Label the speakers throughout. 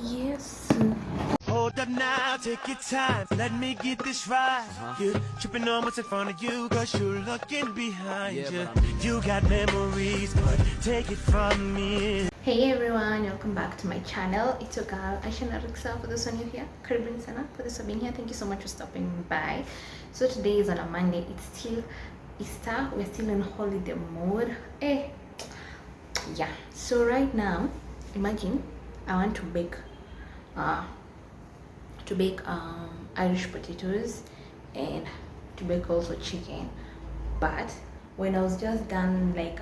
Speaker 1: yes.
Speaker 2: Hold up now, take your time, let me get this right. You're tripping on what's in front of you, cause you're looking behind you. You got memories, but take it from me.
Speaker 1: Hey everyone, welcome back to my channel. It's your girl aishanarikxa. For those of you here, karibuni sana. For those of you here, thank you so much for stopping by. So today is on a Monday. It's still Easter. We're still in holiday mode. Yeah. So right now, imagine I want to bake Irish potatoes and to bake also chicken. But when I was just done like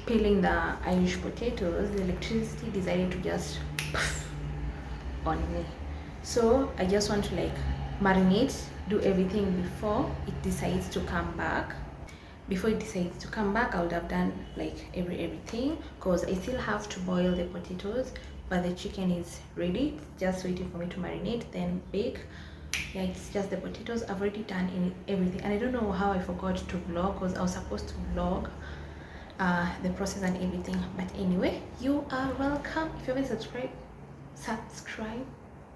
Speaker 1: peeling the Irish potatoes, the electricity decided to just on me. So I just want to like marinate, do everything before it decides to come back. Before it decides to come back, I would have done like everything, because I still have to boil the potatoes, but the chicken is ready, just waiting for me to marinate, then bake. Yeah, it's just the potatoes. I've already done everything, and I don't know how I forgot to vlog, because I was supposed to vlog the process and everything. But anyway, you are welcome. If you haven't subscribed,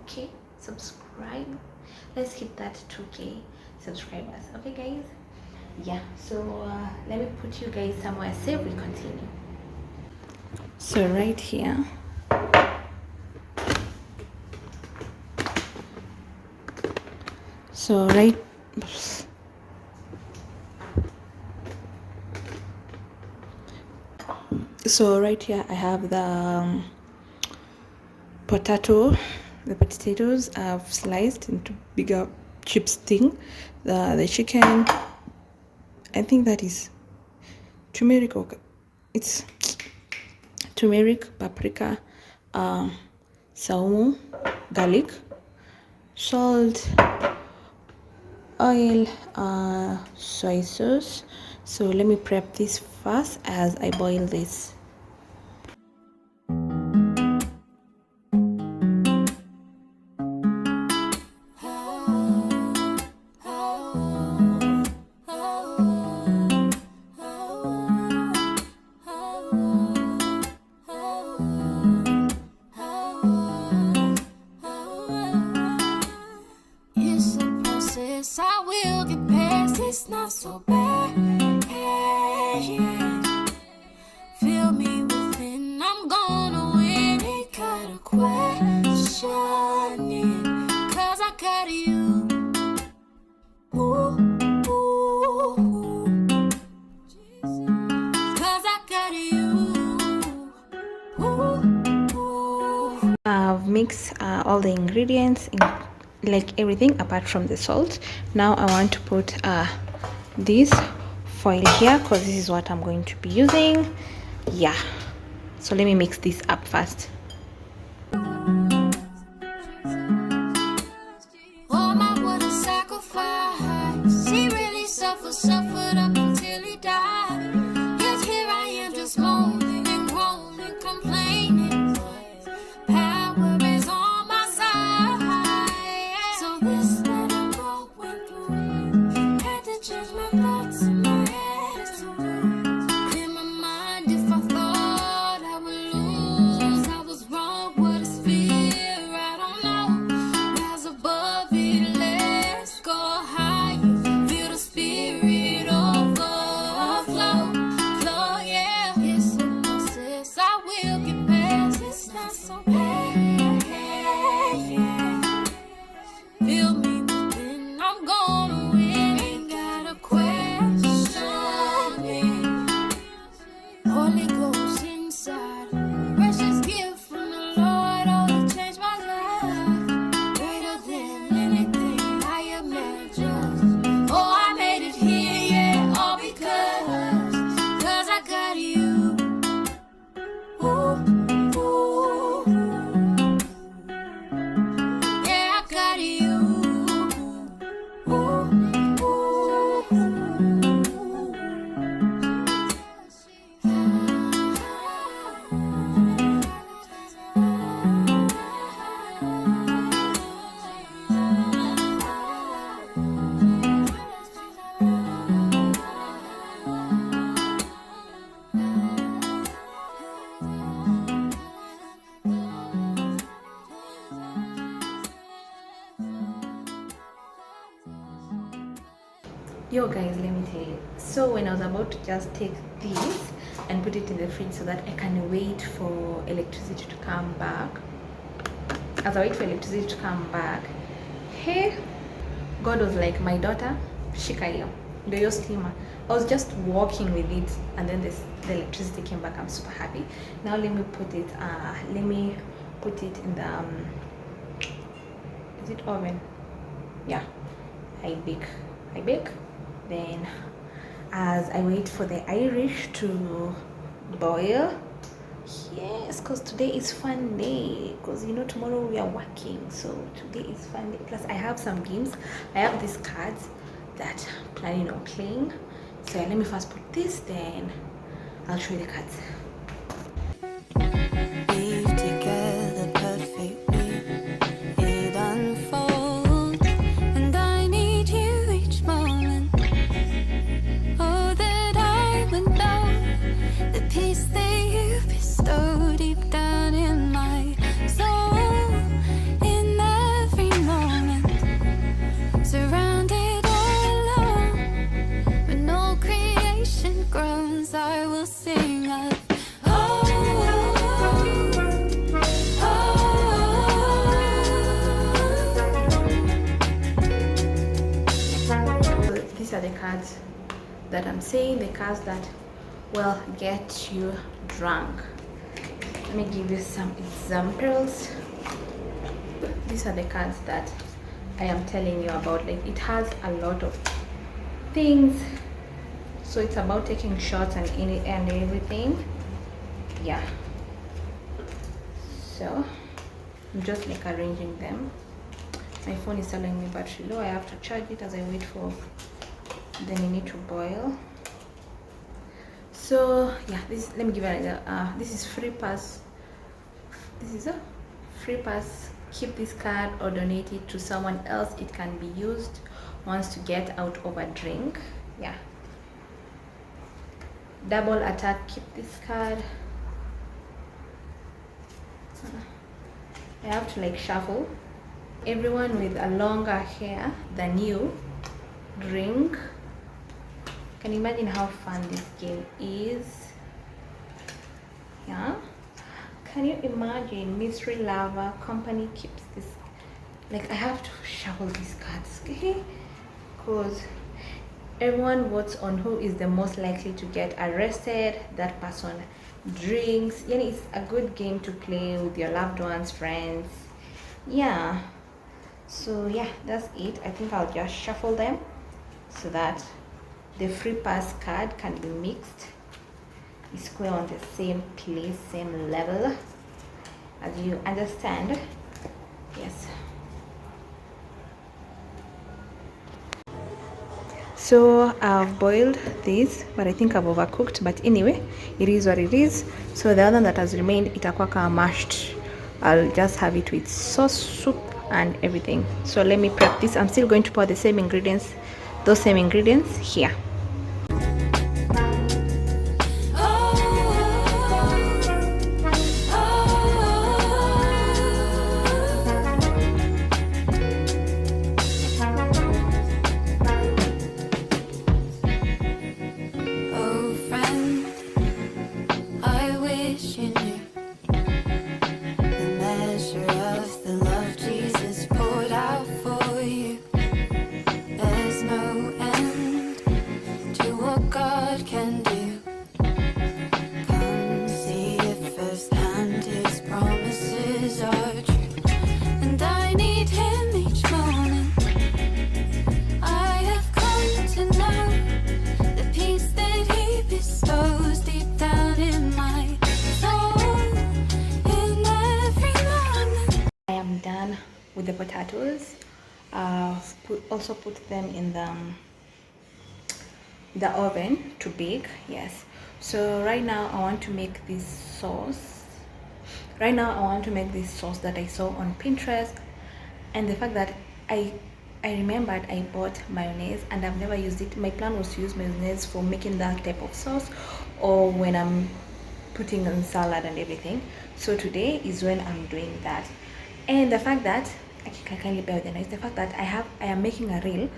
Speaker 1: okay, subscribe. Let's hit that 2k subscribers, okay guys? Yeah, so let me put you guys somewhere safe. We continue. So right here, right here I have the potatoes I've sliced into bigger chips thing. The chicken, I think that is turmeric, or it's turmeric, paprika, saumu, garlic, salt, oil, soy sauce. So let me prep this first as I boil this.
Speaker 3: I will get past, it's not so bad. Yeah. Feel me within, I'm gonna win. Ain't got a question, cause I got you. Ooh, ooh, ooh. Cause I got you. Ooh, ooh.
Speaker 1: I've mixed all the ingredients in, like everything apart from the salt. Now I want to put this foil here, because this is what I'm going to be using. Yeah, so let me mix this up first.
Speaker 3: Oh my, what a sacrifice. He really suffered up until he died. Yet here I am just moaning and groaning, complaining. Power is on my side. So this that I'm going through, had to change my thoughts and my attitude. Clear my mind if I thought I would lose. I was
Speaker 1: Yo guys, let me tell you. So when I was about to just take this and put it in the fridge so that I can wait for electricity to come back, as I wait for electricity to come back, hey, God was like, my daughter, shika hiyo ndio steamer. I was just walking with it and then the electricity came back. I'm super happy. Now let me put it in the is it oven? Yeah, I bake. Then as I wait for the Irish to boil, yes, because today is fun day, because you know tomorrow we are working, so today is fun day. Plus I have some games. I have these cards that I'm planning on playing. So let me first put this, then I'll show you the cards.
Speaker 3: Weave together perfectly, it unfolds, and I need you each moment. Oh, that I would know the peace that you bestow deep down in my soul, in every moment, surrounded all alone. When all creation groans, I will sing of
Speaker 1: These are the cards that I'm saying, the cards that will get you drunk. Let me give you some examples. These are the cards that I am telling you about. Like, it has a lot of things, so it's about taking shots and everything. Yeah, so I'm just like arranging them. My phone is telling me battery low. I have to charge it as I wait for the nini to boil. So yeah, this, let me give you an idea. This is free pass. This is a free pass. Keep this card or donate it to someone else. It can be used once to get out of a drink. Yeah. Double attack. Keep this card. I have to like shuffle. Everyone with a longer hair than you, drink. Can you imagine how fun this game is? Yeah. Can you imagine mystery lover company keeps this? Like, I have to shuffle these cards, okay? Because everyone votes on who is the most likely to get arrested. That person drinks. Yeah, it's a good game to play with your loved ones, friends. Yeah. So yeah, that's it. I think I'll just shuffle them so that the free pass card can be mixed. It's square on the same place, same level, as you understand. Yes. So I've boiled this, but I think I've overcooked. But anyway, it is what it is. So the other one that has remained, itakuwa kama mashed. I'll just have it with sauce, soup, and everything. So let me prep this. I'm still going to pour the same ingredients, those same ingredients here.
Speaker 3: oh friend, I wish you knew the measure of the love Jesus poured out for you. There's no end to what God can do. Come see it firsthand, His promises are true, and I need Him each moment. I have come to know the peace that He bestows deep down in my soul, in every moment.
Speaker 1: I am done with the potatoes. I've also put them in the oven to bake. Yes. So right now I want to make this sauce. Right now I want to make this sauce that I saw on Pinterest, and the fact that I remembered I bought mayonnaise and I've never used it. My plan was to use mayonnaise for making that type of sauce, or when I'm putting on salad and everything. So today is when I'm doing that. And the fact that I can kindly bear with the noise, the fact that I am making a reel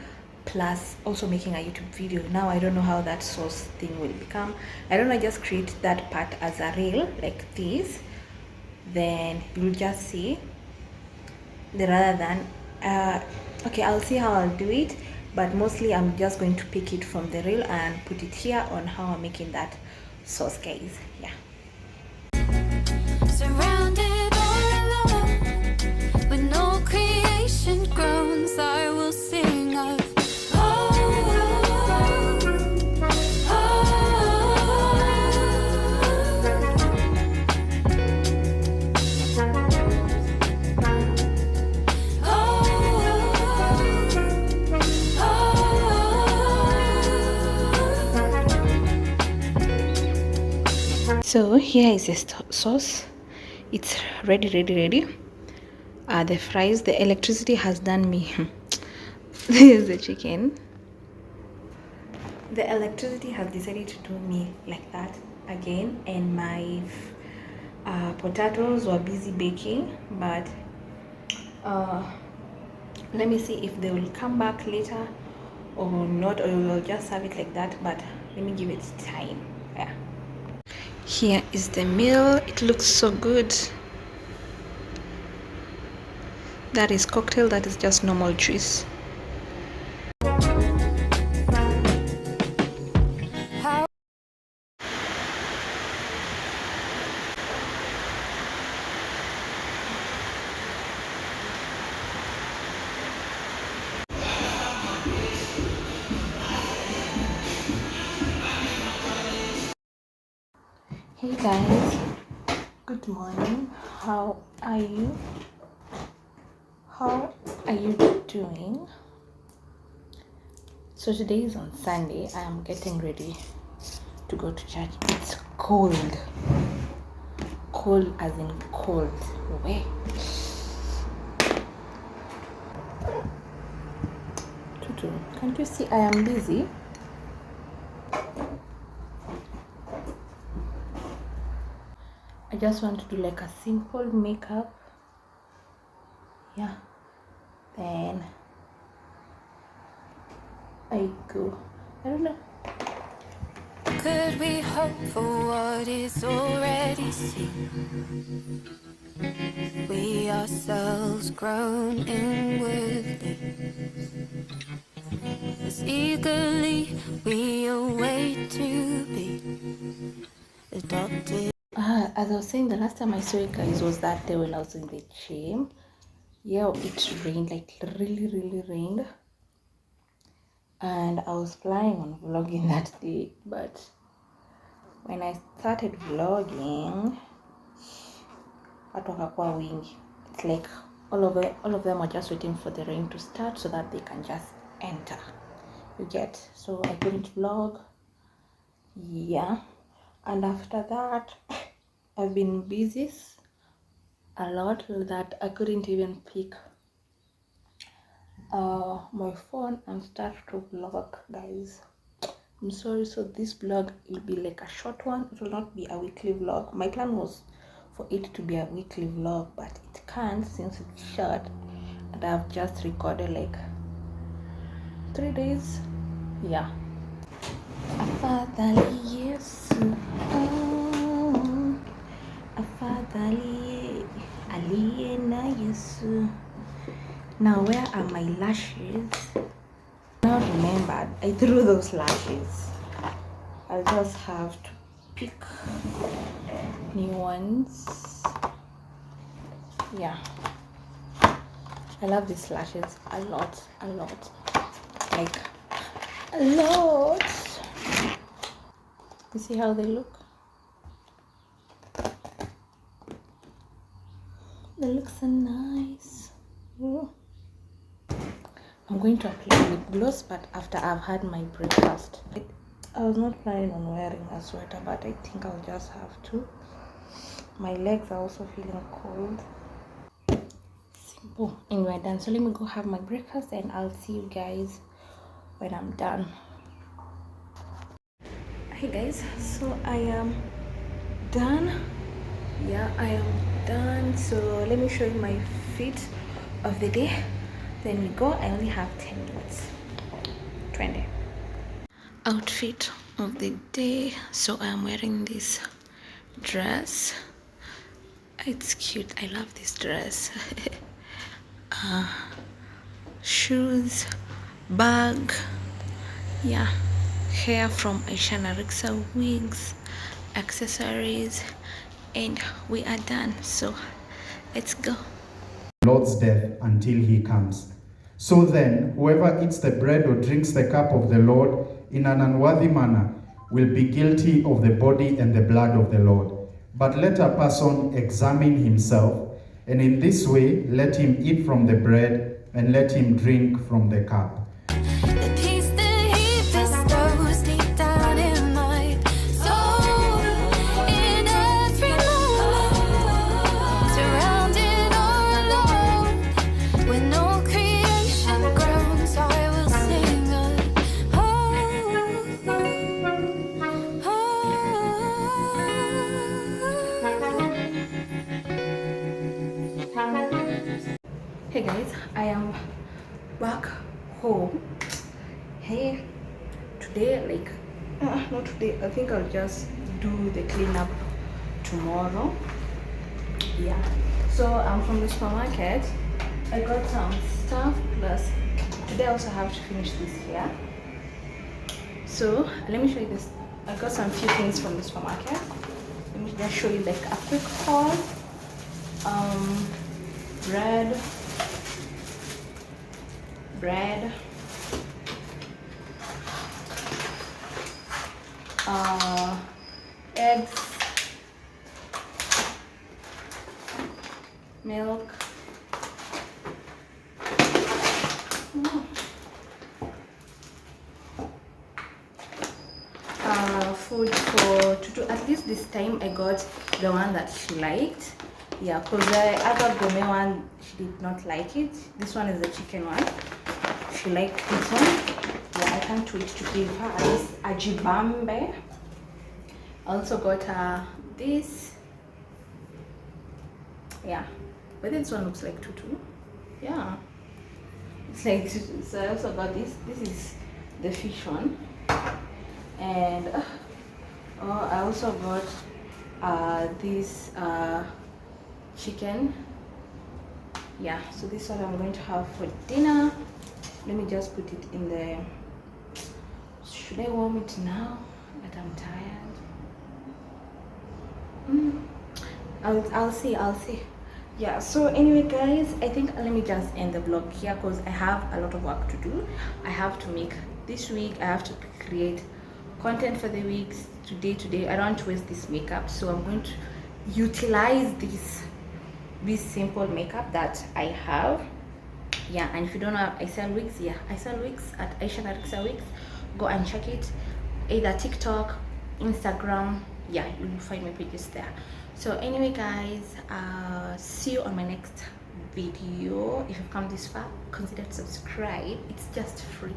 Speaker 1: plus also making a YouTube video. Now I don't know how that sauce thing will become. I don't know, I just create that part as a reel like this, then you'll just see the rather than okay, I'll see how I'll do it, but mostly I'm just going to pick it from the reel and put it here on how I'm making that sauce, guys. Yeah.
Speaker 3: Surrounded all alone, with no creation groans, I will sing of
Speaker 1: So here is the sauce. It's ready. The fries, the electricity has done me. This is the chicken. The electricity has decided to do me like that again, and my potatoes were busy baking, but let me see if they will come back later or not, or we'll just serve it like that, but let me give it time. Yeah. Here is the meal. It looks so good. That is cocktail, that is just normal juice. Hey guys, good morning. How are you? How are you doing? So today is on Sunday. I am getting ready to go to church. It's cold. Cold as in cold. Wait. Tutu, can't you see I am busy? I just want to do like a simple makeup. Yeah. Then I go. I don't know.
Speaker 3: could we hope for what is already seen? We ourselves grown inwardly, as eagerly we await to be adopted.
Speaker 1: As I was saying, the last time I saw you guys was that day when I was in the gym. Yeah, it rained, like really rained, and I was planning on vlogging that day, but when I started vlogging, watu wakakuwa wingi. It's like all of them are just waiting for the rain to start so that they can just enter. You get? So I couldn't vlog. Yeah, and after that I've been busy a lot that I couldn't even pick my phone and start to vlog, guys. I'm sorry. So this vlog will be like a short one. It will not be a weekly vlog. My plan was for it to be a weekly vlog, but it can't since it's short, and I've just recorded like 3 days. Yeah. Afadhali Yesu, afadhali aliye na Yesu. Now where are my lashes? Now remembered, I threw those lashes. I'll just have to pick new ones. Yeah, I love these lashes a lot, like a lot. You see how they look? They look so nice. Ooh. I'm going to apply lip gloss, but after I've had my breakfast. I was not planning on wearing a sweater, but I think I'll just have to. My legs are also feeling cold. Simple. Anyway, done. So let me go have my breakfast and I'll see you guys when I'm done. Hey guys, so I am done. Yeah, I am done. So let me show you my fit of the day. Then we go. I only have 10 minutes. Twende. Outfit of the day. So I am wearing this dress. It's cute. I love this dress. Shoes, bag, yeah, hair from aishanarikxa, wigs, accessories, and we are done. So let's go.
Speaker 4: Lord's death until he comes. So then, whoever eats the bread or drinks the cup of the Lord in an unworthy manner will be guilty of the body and the blood of the Lord. But let a person examine himself, and in this way let him eat from the bread and let him drink from the cup.
Speaker 3: The peace that he bestows deep down in my soul, in every moment, surrounded or alone, when no creation groans, I will sing of
Speaker 1: Hey guys, I am back home. Hey, today, like, not today, I think I'll just do the cleanup tomorrow. Yeah, so I'm from the supermarket. I got some stuff, plus today I also have to finish this here. So let me show you this. I got some few things from the supermarket. Let me just show you like a quick haul. Bread, eggs, milk, food for Tutu. At least this time I got the one that she liked. Yeah, because the other gourmet one, she did not like it. This one is the chicken one. She liked this one. Yeah, I can't wait to give her this ajibambe. I also got her this. Yeah, but this one looks like tutu. Yeah, it's like tutu. So I also got this. This is the fish one. And I also got this chicken. Yeah, so this is what I'm going to have for dinner. Let me just put it in the, should I warm it now that I'm tired? I'll see. Yeah, so anyway guys, I think let me just end the vlog here because I have a lot of work to do. I have to make this week, I have to create content for the weeks today. I don't want to waste this makeup, so I'm going to utilize this simple makeup that I have. Yeah, and if you don't know, I sell wigs. Yeah, I sell wigs at aishanarikxa wigs. Go and check it, either TikTok, Instagram. Yeah, you will find my pages there. So anyway guys, see you on my next video. If you've come this far, consider to subscribe. It's just free,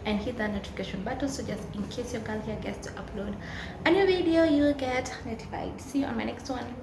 Speaker 1: and hit that notification button, so just in case your girl here gets to upload a new video, you'll get notified. See you on my next one.